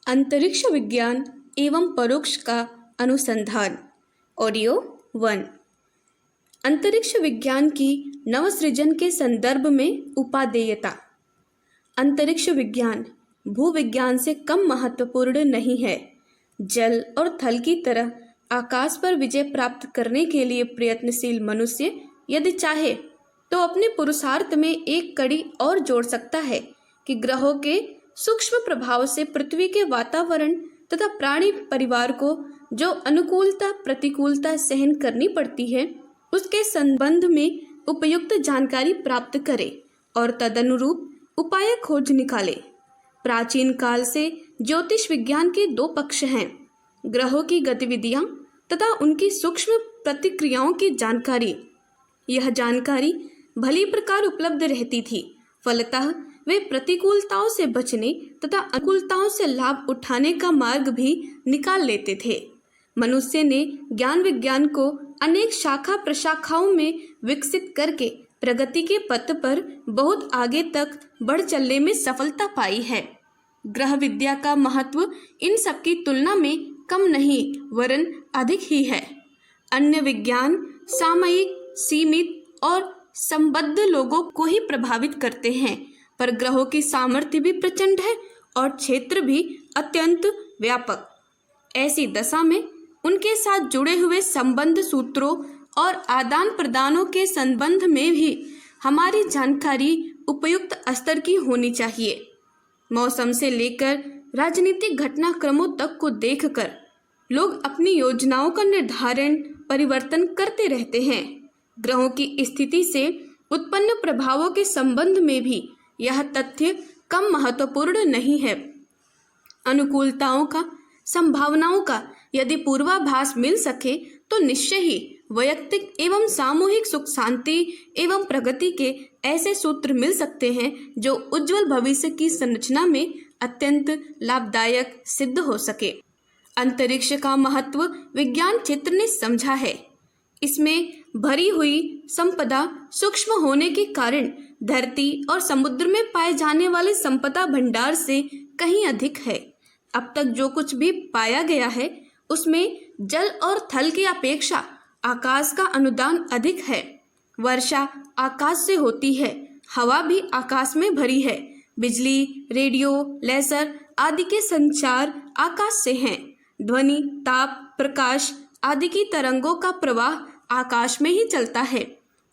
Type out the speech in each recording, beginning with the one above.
अंतरिक्ष विज्ञान एवं परोक्ष का अनुसंधान। ऑडियो 1। अंतरिक्ष विज्ञान की नवसृजन के संदर्भ में उपादेयता। अंतरिक्ष विज्ञान भूविज्ञान से कम महत्वपूर्ण नहीं है। जल और थल की तरह आकाश पर विजय प्राप्त करने के लिए प्रयत्नशील मनुष्य यदि चाहे तो अपने पुरुषार्थ में एक कड़ी और जोड़ सकता है कि ग्रहों के सूक्ष्म प्रभाव से पृथ्वी के वातावरण तथा प्राणी परिवार को जो अनुकूलता प्रतिकूलता सहन करनी पड़ती है उसके संबंध में उपयुक्त जानकारी प्राप्त करे और तदनुरूप उपाय खोज निकाले। प्राचीन काल से ज्योतिष विज्ञान के दो पक्ष हैं, ग्रहों की गतिविधियां तथा उनकी सूक्ष्म प्रतिक्रियाओं की जानकारी। यह जानकारी भली प्रकार उपलब्ध रहती थी, फलतः वे प्रतिकूलताओं से बचने तथा अनुकूलताओं से लाभ उठाने का मार्ग भी निकाल लेते थे। मनुष्य ने ज्ञान विज्ञान को अनेक शाखा प्रशाखाओं में विकसित करके प्रगति के पथ पर बहुत आगे तक बढ़ चलने में सफलता पाई है। ग्रह विद्या का महत्व इन सबकी तुलना में कम नहीं वरन अधिक ही है। अन्य विज्ञान सामयिक, सीमित और संबद्ध लोगों को ही प्रभावित करते हैं, पर ग्रहों की सामर्थ्य भी प्रचंड है और क्षेत्र भी अत्यंत व्यापक। ऐसी दशा में उनके साथ जुड़े हुए संबंध सूत्रों और आदान प्रदानों के संबंध में भी हमारी जानकारी उपयुक्त स्तर की होनी चाहिए। मौसम से लेकर राजनीतिक घटनाक्रमों तक को देखकर लोग अपनी योजनाओं का निर्धारण परिवर्तन करते रहते हैं। ग्रहों की स्थिति से उत्पन्न प्रभावों के संबंध में भी यह तथ्य कम महत्वपूर्ण नहीं है। अनुकूलताओं का, संभावनाओं का यदि पूर्वाभास मिल सके तो निश्चय ही वैयक्तिक एवं सामूहिक सुख शांति एवं प्रगति के ऐसे सूत्र मिल सकते हैं जो उज्जवल भविष्य की संरचना में अत्यंत लाभदायक सिद्ध हो सके। अंतरिक्ष का महत्व विज्ञान क्षेत्र ने समझा है। इसमें भरी हुई संपदा सूक्ष्म होने के कारण धरती और समुद्र में पाए जाने वाले संपदा भंडार से कहीं अधिक है। अब तक जो कुछ भी पाया गया है उसमें जल और थल की अपेक्षा आकाश का अनुदान अधिक है। वर्षा आकाश से होती है, हवा भी आकाश में भरी है, बिजली, रेडियो, लेजर आदि के संचार आकाश से हैं। ध्वनि, ताप, प्रकाश आदि की तरंगों का प्रवाह आकाश में ही चलता है।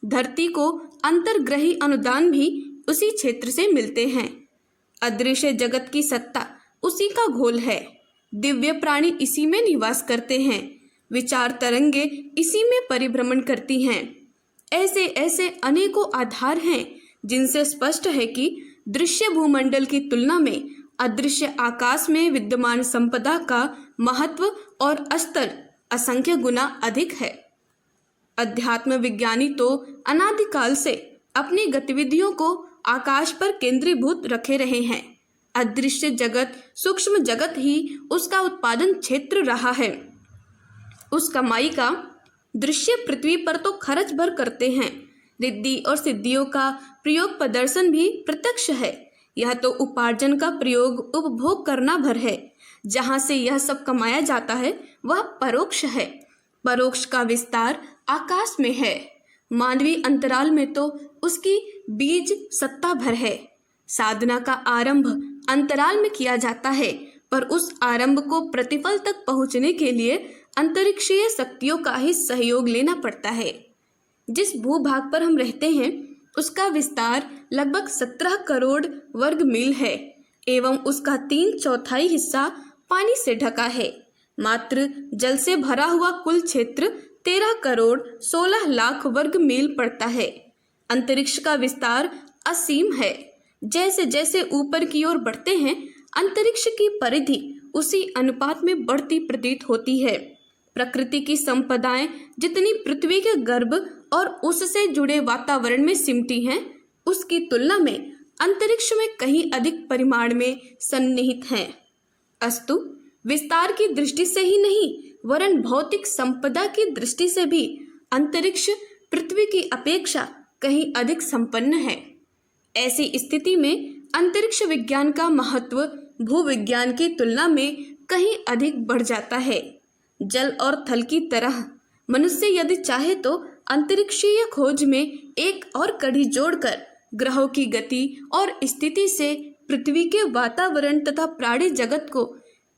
धरती को अंतर्ग्रही अनुदान भी उसी क्षेत्र से मिलते हैं। अदृश्य जगत की सत्ता उसी का घोल है। दिव्य प्राणी इसी में निवास करते हैं। विचार तरंगे इसी में परिभ्रमण करती हैं। ऐसे ऐसे अनेकों आधार हैं जिनसे स्पष्ट है कि दृश्य भूमंडल की तुलना में अदृश्य आकाश में विद्यमान संपदा का महत्व और स्तर असंख्य गुना अधिक है। अध्यात्म विज्ञानी तो अनादिकाल से अपनी गतिविधियों को आकाश पर केंद्रीभूत रखे रहे हैं। अदृश्य जगत, सूक्ष्म जगत ही उसका उत्पादन क्षेत्र रहा है। उस कमाई का दृश्य पृथ्वी पर तो खर्च भर करते हैं। रिद्धि और सिद्धियों का प्रयोग प्रदर्शन भी प्रत्यक्ष है। यह तो उपार्जन का प्रयोग उपभोग करना भर है। जहाँ से यह सब कमाया जाता है वह परोक्ष है। परोक्ष का विस्तार आकाश में है। मानवीय अंतराल में तो उसकी बीज सत्ता भर है। साधना का आरंभ अंतराल में किया जाता है, पर उस आरंभ को प्रतिफल तक पहुंचने के लिए अंतरिक्षीय शक्तियों का ही सहयोग लेना पड़ता है। जिस भूभाग पर हम रहते हैं उसका विस्तार लगभग 17 करोड़ वर्ग मील है एवं उसका 3/4 हिस्सा पानी से ढका है। मात्र जल से भरा हुआ कुल क्षेत्र 13 करोड़ 16 लाख वर्ग मील पड़ता है। अंतरिक्ष का विस्तार असीम है। जैसे जैसे ऊपर की ओर बढ़ते हैं अंतरिक्ष की परिधि उसी अनुपात में बढ़ती प्रतीत होती है। प्रकृति की संपदाएं जितनी पृथ्वी के गर्भ और उससे जुड़े वातावरण में सिमटी हैं उसकी तुलना में अंतरिक्ष में कहीं अधिक परिमाण में सन्निहित हैं। अस्तु विस्तार की दृष्टि से ही नहीं वरन भौतिक संपदा की दृष्टि से भी अंतरिक्ष पृथ्वी की अपेक्षा कहीं अधिक संपन्न है। ऐसी स्थिति में अंतरिक्ष विज्ञान का महत्व भूविज्ञान की तुलना में कहीं अधिक बढ़ जाता है। जल और थल की तरह मनुष्य यदि चाहे तो अंतरिक्षीय खोज में एक और कड़ी जोड़कर ग्रहों की गति और स्थिति से पृथ्वी के वातावरण तथा प्राणी जगत को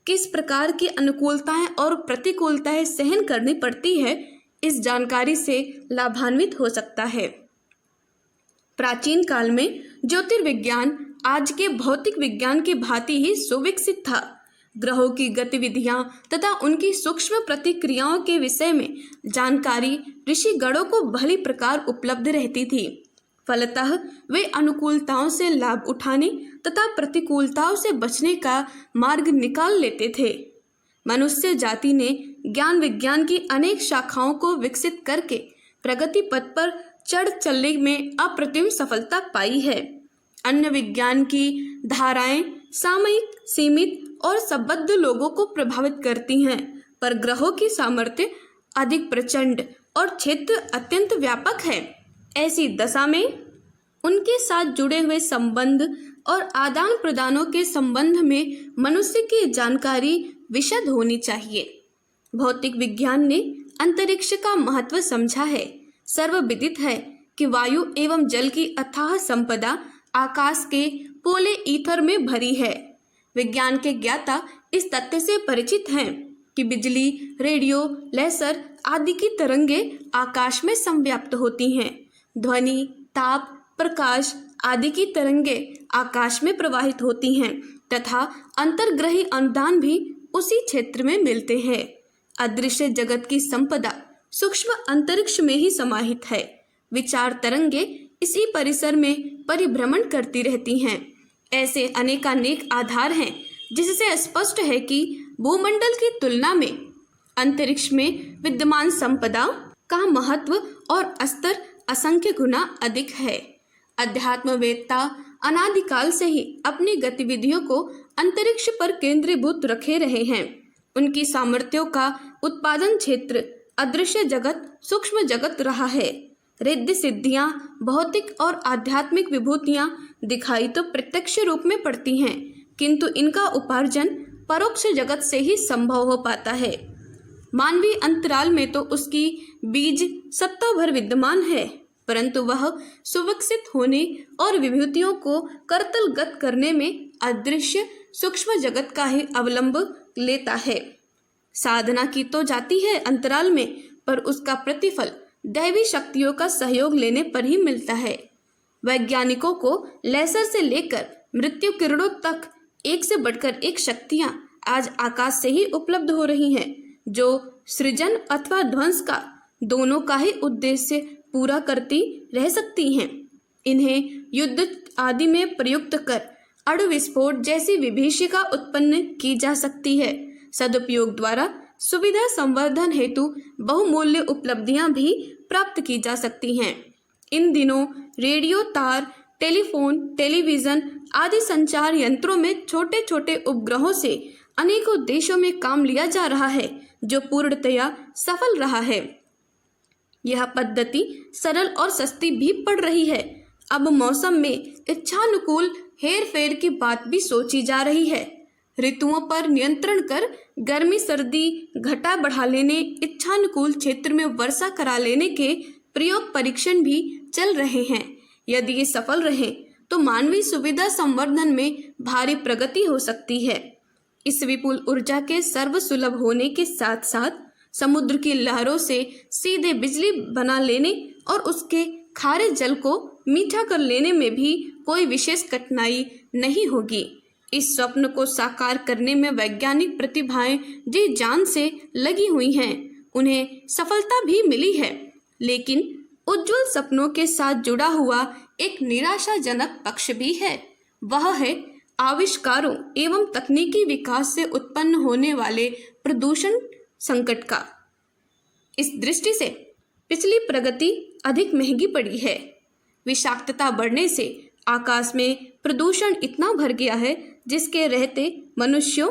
किस प्रकार की अनुकूलताएं और प्रतिकूलताएं सहन करनी पड़ती है, इस जानकारी से लाभान्वित हो सकता है। प्राचीन काल में ज्योतिर्विज्ञान आज के भौतिक विज्ञान की भांति ही सुविकसित था। ग्रहों की गतिविधियां तथा उनकी सूक्ष्म प्रतिक्रियाओं के विषय में जानकारी ऋषिगणों को भली प्रकार उपलब्ध रहती थी। फलतः वे अनुकूलताओं से लाभ उठाने तथा प्रतिकूलताओं से बचने का मार्ग निकाल लेते थे। मनुष्य जाति ने ज्ञान विज्ञान की अनेक शाखाओं को विकसित करके प्रगति पथ पर चढ़ चलने में अप्रतिम सफलता पाई है। अन्य विज्ञान की धाराएं सामयिक, सीमित और संबद्ध लोगों को प्रभावित करती हैं, पर ग्रहों की सामर्थ्य अधिक प्रचंड और क्षेत्र अत्यंत व्यापक है। ऐसी दशा में उनके साथ जुड़े हुए संबंध और आदान प्रदानों के संबंध में मनुष्य की जानकारी विशद होनी चाहिए। भौतिक विज्ञान ने अंतरिक्ष का महत्व समझा है। सर्वविदित है कि वायु एवं जल की अथाह संपदा आकाश के पोले ईथर में भरी है। विज्ञान के ज्ञाता इस तथ्य से परिचित हैं कि बिजली, रेडियो, लेसर आदि की तरंगे आकाश में संव्याप्त होती हैं। ध्वनि, ताप, प्रकाश आदि की तरंगे आकाश में प्रवाहित होती हैं तथा अंतर्ग्रही अनुदान भी उसी क्षेत्र में मिलते हैं। अदृश्य जगत की संपदा सूक्ष्म अंतरिक्ष में ही समाहित है। विचार तरंगे इसी परिसर में परिभ्रमण करती रहती हैं। ऐसे अनेकानेक आधार हैं जिससे स्पष्ट है कि भूमंडल की तुलना में अंतरिक्ष में विद्यमान संपदा का महत्व और स्तर असंख्य गुना अधिक है। अध्यात्मवेत्ता अनादिकाल से ही अपनी गतिविधियों को अंतरिक्ष पर केंद्रीभूत रखे रहे हैं। उनकी सामर्थ्यों का उत्पादन क्षेत्र अदृश्य जगत, सूक्ष्म जगत रहा है। रिद्धि सिद्धियां, भौतिक और आध्यात्मिक विभूतियां दिखाई तो प्रत्यक्ष रूप में पड़ती हैं, किंतु इनका उपार्जन परोक्ष जगत से ही संभव हो पाता है। मानवीय अंतराल में तो उसकी बीज सत्ता भर विद्यमान है, परंतु वह सुविकसित होने और विभूतियों को करतलगत करने में अदृश्य सूक्ष्म जगत का ही अवलंब लेता है। साधना की तो जाती है अंतराल में, पर उसका प्रतिफल दैवी शक्तियों का सहयोग लेने पर ही मिलता है। वैज्ञानिकों को लेसर से लेकर मृत्यु किरणों तक एक से बढ़कर एक शक्तियां आज आकाश से ही उपलब्ध हो रही हैं, जो सृजन अथवा ध्वंस का दोनों का ही उद्देश्य पूरा करती रह सकती हैं। इन्हें युद्ध आदि में प्रयुक्त कर अणु विस्फोट जैसी विभीषिका उत्पन्न की जा सकती है। सदुपयोग द्वारा सुविधा संवर्धन हेतु बहुमूल्य उपलब्धियां भी प्राप्त की जा सकती हैं। इन दिनों रेडियो, तार, टेलीफोन, टेलीविजन आदि संचार यंत्रों में छोटे छोटे उपग्रहों से अनेकों देशों में काम लिया जा रहा है, जो पूर्णतया सफल रहा है। यह पद्धति सरल और सस्ती भी पड़ रही है। अब मौसम में इच्छानुकूल हेर फेर की बात भी सोची जा रही है। ऋतुओं पर नियंत्रण कर गर्मी सर्दी घटा बढ़ा लेने, इच्छानुकूल क्षेत्र में वर्षा करा लेने के प्रयोग परीक्षण भी चल रहे हैं। यदि ये सफल रहे तो मानवीय सुविधा संवर्धन में भारी प्रगति हो सकती है। इस विपुल ऊर्जा के सर्वसुलभ होने के साथ साथ समुद्र की लहरों से सीधे बिजली बना लेने और उसके खारे जल को मीठा कर लेने में भी कोई विशेष कठिनाई नहीं होगी। इस स्वप्न को साकार करने में वैज्ञानिक प्रतिभाएं जी जान से लगी हुई हैं। उन्हें सफलता भी मिली है, लेकिन उज्जवल सपनों के साथ जुड़ा हुआ एक निराशाजनक पक्ष भी है। वह है आविष्कारों एवं तकनीकी विकास से उत्पन्न होने वाले प्रदूषण संकट का। इस दृष्टि से पिछली प्रगति अधिक महंगी पड़ी है। विषाक्तता बढ़ने से आकाश में प्रदूषण इतना भर गया है जिसके रहते मनुष्यों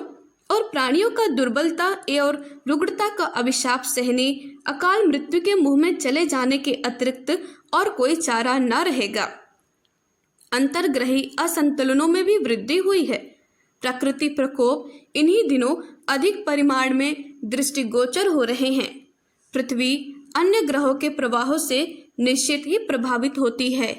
और प्राणियों का दुर्बलता और रुग्णता का अभिशाप सहने, अकाल मृत्यु के मुंह में चले जाने के अतिरिक्त और कोई चारा न रहेगा। अंतर्ग्रही असंतुलनों में भी वृद्धि हुई है। प्रकृति प्रकोप इन्हीं दिनों अधिक परिमाण में दृष्टिगोचर हो रहे हैं। पृथ्वी अन्य ग्रहों के प्रवाहों से निश्चित ही प्रभावित होती है।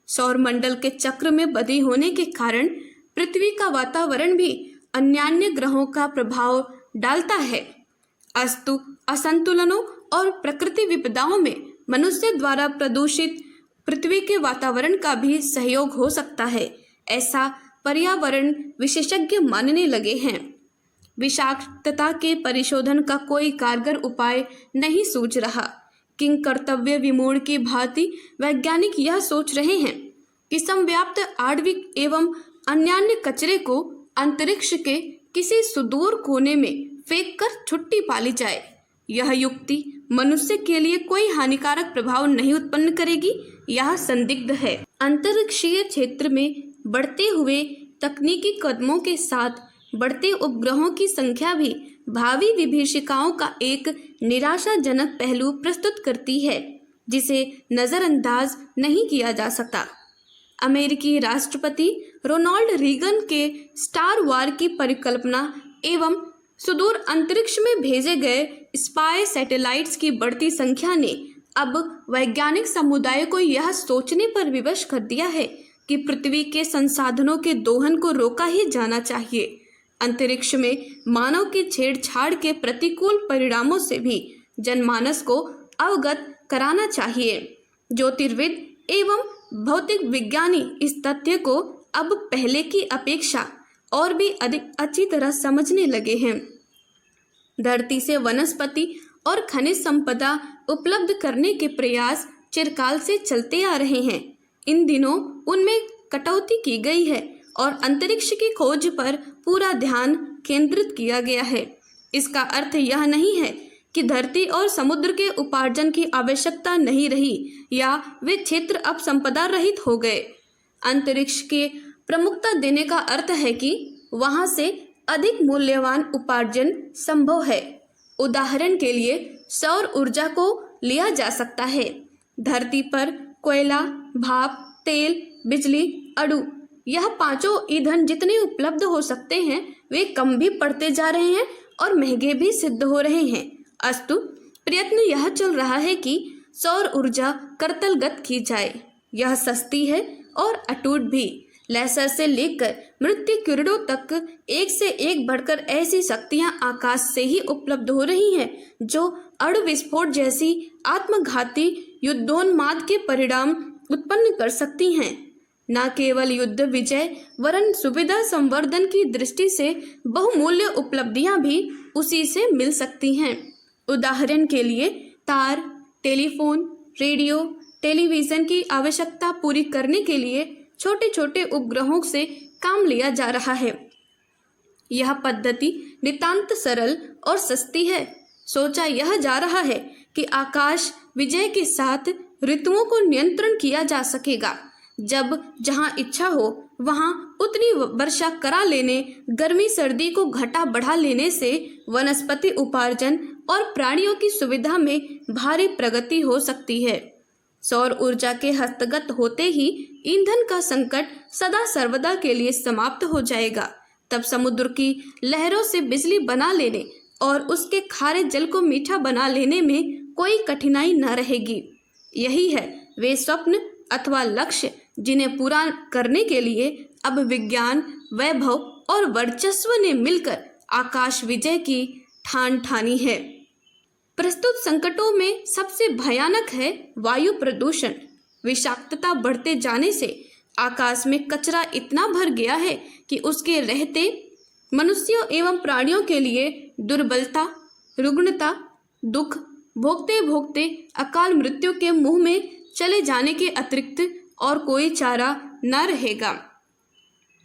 सौरमंडल के चक्र में बंधी होने के कारण पृथ्वी का वातावरण भी अन्य ग्रहों का प्रभाव डालता है। अस्तु असंतुलनों और प्रकृति विपदाओं में मनुष्य द्वारा प्रदूषित पृथ्वी के वातावरण का भी सहयोग हो सकता है, ऐसा पर्यावरण विशेषज्ञ मानने लगे हैं। विषाक्तता के परिशोधन का कोई कारगर उपाय नहीं सूझ रहा। किंग कर्तव्य विमूढ़ की भांति वैज्ञानिक यह सोच रहे हैं कि समव्याप्त आणविक एवं अन्य कचरे को अंतरिक्ष के किसी सुदूर कोने में फेंककर छुट्टी पाली जाए। यह युक्ति मनुष्य के लिए कोई हानिकारक प्रभाव नहीं उत्पन्न करेगी, यह संदिग्ध है। अंतरिक्षीय क्षेत्र में बढ़ते हुए तकनीकी कदमों के साथ बढ़ते उपग्रहों की संख्या भी भावी विभीषिकाओं का एक निराशाजनक पहलू प्रस्तुत करती है, जिसे नज़रअंदाज नहीं किया जा सकता। अमेरिकी राष्ट्रपति रोनाल्ड रीगन के स्टार वार की परिकल्पना एवं सुदूर अंतरिक्ष में भेजे गए स्पाई सैटेलाइट्स की बढ़ती संख्या ने अब वैज्ञानिक समुदाय को यह सोचने पर विवश कर दिया है कि पृथ्वी के संसाधनों के दोहन को रोका ही जाना चाहिए। अंतरिक्ष में मानव की छेड़छाड़ के प्रतिकूल परिणामों से भी जनमानस को अवगत कराना चाहिए। ज्योतिर्विद एवं भौतिक विज्ञानी इस तथ्य को अब पहले की अपेक्षा और भी अधिक अच्छी तरह समझने लगे हैं। धरती से वनस्पति और खनिज संपदा उपलब्ध करने के प्रयास चिरकाल से चलते आ रहे हैं। इन दिनों उनमें कटौती की गई है और अंतरिक्ष की खोज पर पूरा ध्यान केंद्रित किया गया है। इसका अर्थ यह नहीं है कि धरती और समुद्र के उपार्जन की आवश्यकता नहीं रही या वे क्षेत्र अब संपदा रहित हो गए। अंतरिक्ष के प्रमुखता देने का अर्थ है कि वहां से अधिक मूल्यवान उपार्जन संभव है। उदाहरण के लिए सौर ऊर्जा को लिया जा सकता है। धरती पर कोयला, भाप, तेल, बिजली, अणु, यह पांचों ईंधन जितने उपलब्ध हो सकते हैं वे कम भी पड़ते जा रहे हैं और महंगे भी सिद्ध हो रहे हैं। अस्तु प्रयत्न यह चल रहा है कि सौर ऊर्जा करतलगत की जाए। यह सस्ती है और अटूट भी। लेसर से लेकर मृत्यु किरणों तक एक से एक बढ़कर ऐसी शक्तियां आकाश से ही उपलब्ध हो रही हैं जो अणु विस्फोट जैसी आत्मघाती युद्धोन्माद के परिणाम उत्पन्न कर सकती हैं। न केवल युद्ध विजय वरन सुविधा संवर्धन की दृष्टि से बहुमूल्य उपलब्धियां भी उसी से मिल सकती हैं। उदाहरण के लिए तार, टेलीफोन, रेडियो, टेलीविज़न की आवश्यकता पूरी करने के लिए छोटे छोटे उपग्रहों से काम लिया जा रहा है। यह पद्धति नितांत सरल और सस्ती है। सोचा यह जा रहा है कि आकाश विजय के साथ ऋतुओं को नियंत्रण किया जा सकेगा। जब जहां इच्छा हो वहां उतनी वर्षा करा लेने, गर्मी सर्दी को घटा बढ़ा लेने से वनस्पति उपार्जन और प्राणियों की सुविधा में भारी प्रगति हो सकती है। सौर ऊर्जा के हस्तगत होते ही ईंधन का संकट सदा सर्वदा के लिए समाप्त हो जाएगा। तब समुद्र की लहरों से बिजली बना लेने और उसके खारे जल को मीठा बना लेने में कोई कठिनाई न रहेगी। यही है वे स्वप्न अथवा लक्ष्य जिन्हें पूरा करने के लिए अब विज्ञान, वैभव और वर्चस्व ने मिलकर आकाश विजय की ठान ठानी है। प्रस्तुत संकटों में सबसे भयानक है वायु प्रदूषण। विषाक्तता बढ़ते जाने से आकाश में कचरा इतना भर गया है कि उसके रहते मनुष्यों एवं प्राणियों के लिए दुर्बलता, रुग्णता, दुख भोगते भोगते अकाल मृत्यु के मुंह में चले जाने के अतिरिक्त और कोई चारा न रहेगा।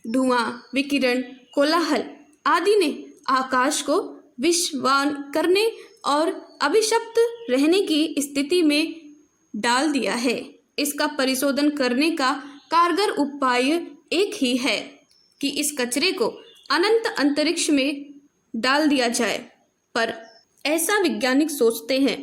धुआं, विकिरण, कोलाहल आदि ने आकाश को विषवान करने और अभिशप्त रहने की स्थिति में डाल दिया है। इसका परिशोधन करने का कारगर उपाय एक ही है कि इस कचरे को अनंत अंतरिक्ष में डाल दिया जाए। पर ऐसा वैज्ञानिक सोचते हैं,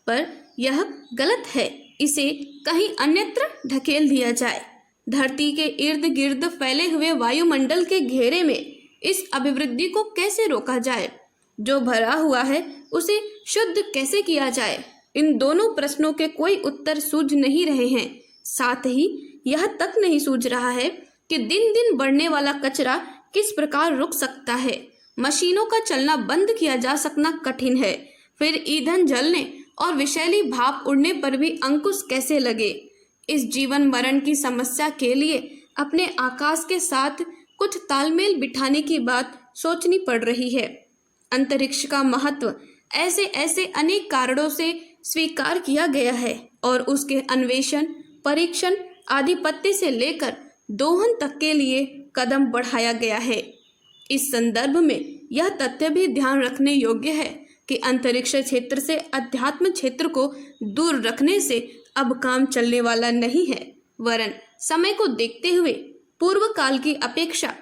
पर यह गलत है। इसे कहीं अन्यत्र ढकेल दिया जाए। धरती के इर्द गिर्द फैले हुए वायुमंडल के घेरे में इस अभिवृद्धि को कैसे रोका जाए, जो भरा हुआ है उसे शुद्ध कैसे किया जाए, इन दोनों प्रश्नों के कोई उत्तर सूझ नहीं रहे हैं। साथ ही यह तक नहीं सूझ रहा है कि दिन दिन बढ़ने वाला कचरा किस प्रकार रुक सकता है। मशीनों का चलना बंद किया जा सकना कठिन है, फिर ईंधन जलने और विषैली भाप उड़ने पर भी अंकुश कैसे लगे। इस जीवन मरण की समस्या के लिए अपने आकाश के साथ कुछ तालमेल बिठाने की बात सोचनी पड़ रही है। अंतरिक्ष का महत्व ऐसे ऐसे अनेक कारणों से स्वीकार किया गया है और उसके अन्वेषण, परीक्षण, आधिपत्य से लेकर दोहन तक के लिए कदम बढ़ाया गया है। इस संदर्भ में यह तथ्य भी ध्यान रखने योग्य है कि अंतरिक्ष क्षेत्र से अध्यात्म क्षेत्र को दूर रखने से अब काम चलने वाला नहीं है, वरन समय को देखते हुए पूर्व काल की अपेक्षा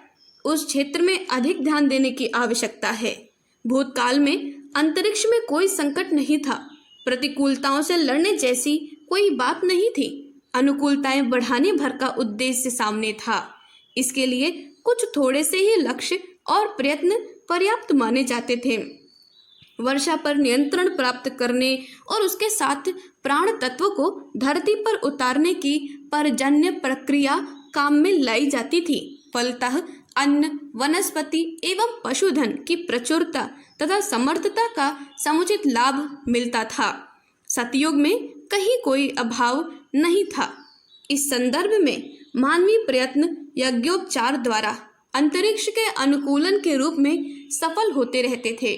उस क्षेत्र में अधिक ध्यान देने की आवश्यकता है। भूतकाल में अंतरिक्ष में कोई संकट नहीं था, प्रतिकूलताओं से लड़ने जैसी कोई बात नहीं थी, अनुकूलताएं बढ़ाने भर का उद्देश्य सामने था। इसके लिए कुछ थोड़े से ही लक्ष्य और प्रयत्न पर्याप्त माने जाते थे। वर्षा पर नियंत्रण प्राप्त करने और उसके साथ प्राण तत्व को धरती पर उतारने की पर्जन्य प्रक्रिया काम में लाई जाती थी। फलतः अन्न, वनस्पति एवं पशुधन की प्रचुरता तथा समर्थता का समुचित लाभ मिलता था। सतयुग में कहीं कोई अभाव नहीं था। इस संदर्भ में मानवीय प्रयत्न यज्ञोपचार द्वारा अंतरिक्ष के अनुकूलन के रूप में सफल होते रहते थे।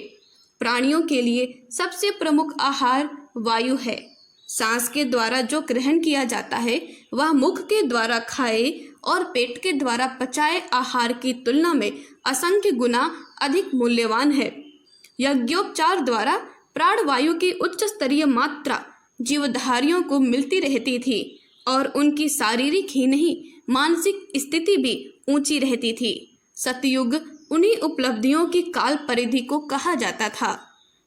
प्राणियों के लिए सबसे प्रमुख आहार वायु है। सांस के द्वारा जो ग्रहण किया जाता है वह मुख के द्वारा खाए और पेट के द्वारा पचाए आहार की तुलना में असंख्य गुना अधिक मूल्यवान है। यज्ञोपचार द्वारा प्राणवायु की उच्च स्तरीय मात्रा जीवधारियों को मिलती रहती थी और उनकी शारीरिक ही नहीं मानसिक स्थिति भी ऊंची रहती थी। सतयुग उन्हीं उपलब्धियों की काल परिधि को कहा जाता था।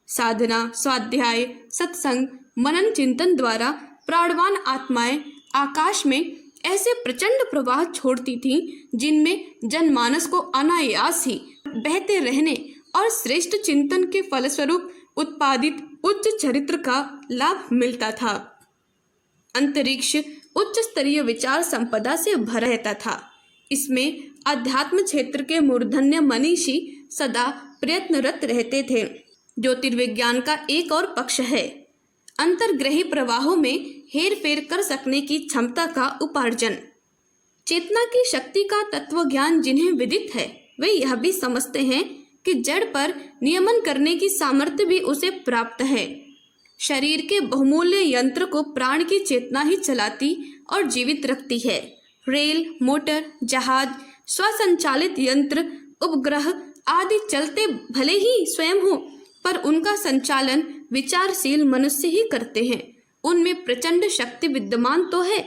साधना, स्वाध्याय, सत्संग, मनन चिंतन द्वारा प्राणवान आत्माएं आकाश में ऐसे प्रचंड प्रवाह छोड़ती थीं जिनमें जनमानस को अनायास ही बहते रहने और श्रेष्ठ चिंतन के फलस्वरूप उत्पादित उच्च चरित्र का लाभ मिलता था। अंतरिक्ष उच्च स्तरीय विचार संपदा से भरा रहता था। इसमें अध्यात्म क्षेत्र के मूर्धन्य मनीषी सदा प्रयत्नरत रहते थे। ज्योतिर्विज्ञान का एक और पक्ष है अंतर्ग्रही प्रवाहों में हेर फेर कर सकने की क्षमता का उपार्जन। चेतना की शक्ति का तत्व ज्ञान जिन्हें विदित है वे यह भी समझते हैं कि जड़ पर नियमन करने की सामर्थ्य भी उसे प्राप्त है। शरीर के बहुमूल्य यंत्र को प्राण की चेतना ही चलाती और जीवित रखती है। रेल, मोटर, जहाज, स्वसंचालित यंत्र, उपग्रह आदि चलते भले ही स्वयं हो, पर उनका संचालन विचारशील मनुष्य ही करते हैं। उनमें प्रचंड शक्ति विद्यमान तो है,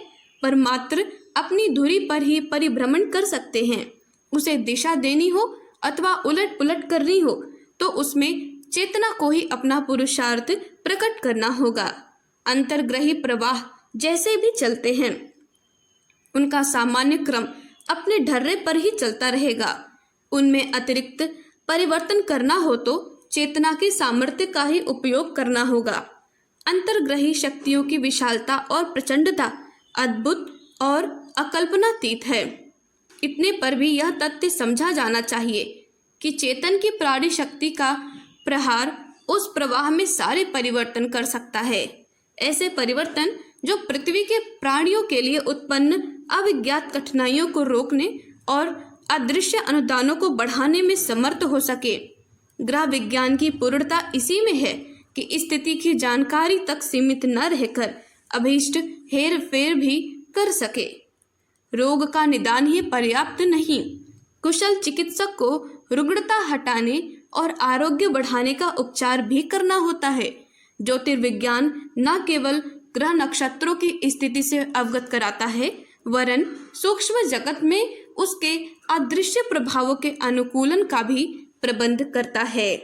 पर मात्र अपनी धुरी पर ही परिभ्रमण कर सकते हैं। उसे दिशा देनी हो अथवा उलट पुलट करनी हो तो उसमें चेतना को ही अपना पुरुषार्थ प्रकट करना होगा। अंतर्ग्रही प्रवाह जैसे भी चलते हैं उनका सामान्य क्रम अपने ढर्रे पर ही चलता रहेगा। उनमें अतिरिक्त परिवर्तन करना हो तो चेतना के सामर्थ्य का ही उपयोग करना होगा। अंतर्ग्रही शक्तियों की विशालता और प्रचंडता अद्भुत और अकल्पनातीत है। इतने पर भी यह तथ्य समझा जाना चाहिए कि चेतन की प्राणी शक्ति का प्रहार उस प्रवाह में सारे परिवर्तन कर सकता है। ऐसे परिवर्तन जो पृथ्वी के प्राणियों के लिए उत्पन्न अविज्ञात कठिनाइयों को रोकने और अदृश्य अनुदानों को बढ़ाने में समर्थ हो सके। ग्रह विज्ञान की पूर्णता इसी में है कि स्थिति की जानकारी तक सीमित न रहकर अभीष्ट हेर फेर भी कर सके। रोग का निदान ही पर्याप्त नहीं, कुशल चिकित्सक को रुग्णता हटाने और आरोग्य बढ़ाने का उपचार भी करना होता है। ज्योतिर्विज्ञान न केवल ग्रह नक्षत्रों की स्थिति से अवगत कराता है, वरन सूक्ष्म जगत में उसके अदृश्य प्रभावों के अनुकूलन का भी प्रबंध करता है।